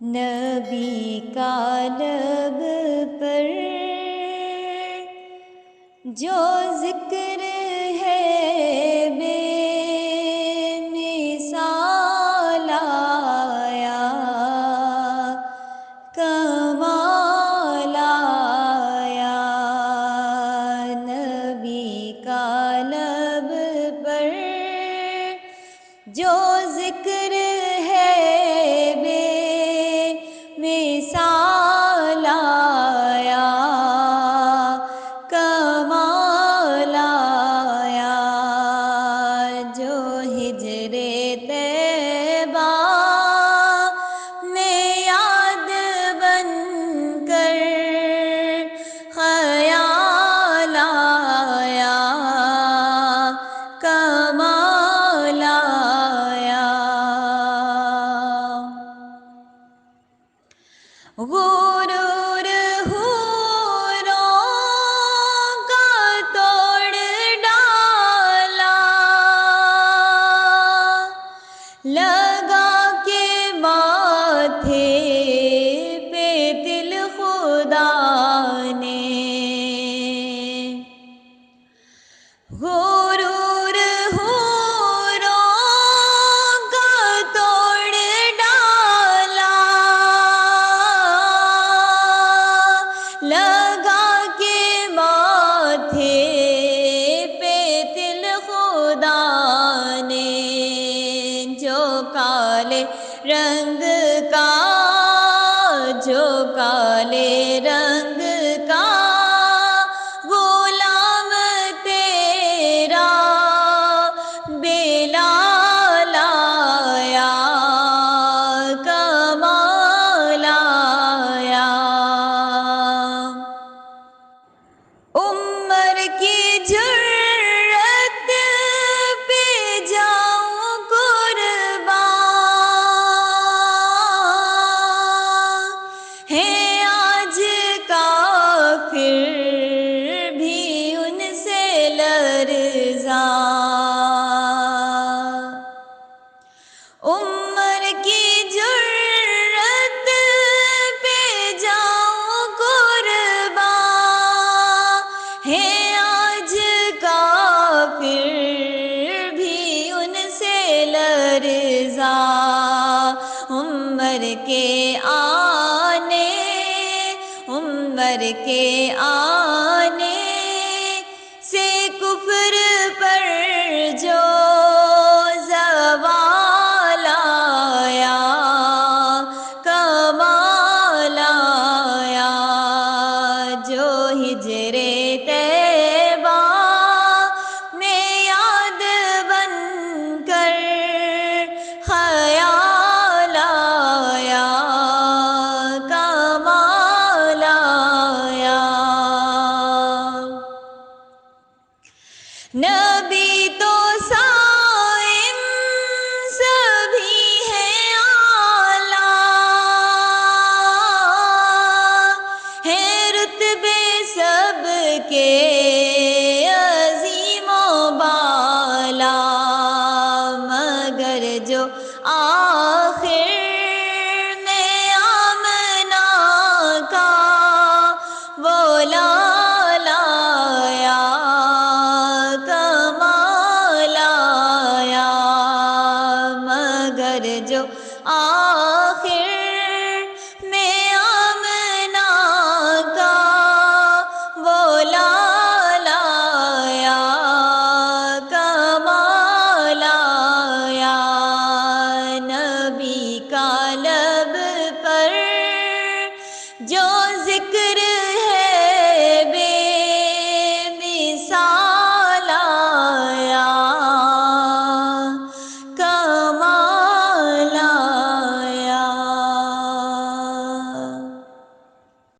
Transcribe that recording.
نبی کا لب پر جو ذکر ہے بے مثال آیا، کمال آیا۔ نبی کا لب پر جو ذکر ہے بے مثال آیا، کمال آیا۔ جو ہجر طیبہ میں یاد بن کر خیال آیا، کمال آیا۔ غرور حوروں کا توڑ ڈالا، لگا کے ماتھے پہ دل خدا نے۔ غرور حوروں کا توڑ ڈالا، لگا کے ماتھے پہ دل خدا نے۔ جو کالے رنگ کا، جو کالے رنگ کا غلام تیرا بلال آیا، کمال آیا۔ عمر کی جرت پہ جاؤں قربان، ہے آج کافر بھی ان سے لرزاں۔ عمر کی جرت پہ جاؤں قربان، ہے آج کافر بھی ان سے لرزاں۔ عمر کے آنے، عمر کے آنے سے کفر پر جو زوال آیا، کمال آیا۔ جو ہجر طیبہ میں یاد بن کر خیال آیا، کمال آیا۔ نبی تو صائم سبھی ہیں اعلیٰ، ہیں رتبے سب کے عظیم و بالا، مگر جو آخر میں آمنہ کا وہ لال آیا، کمال آیا۔ مگر جو آخر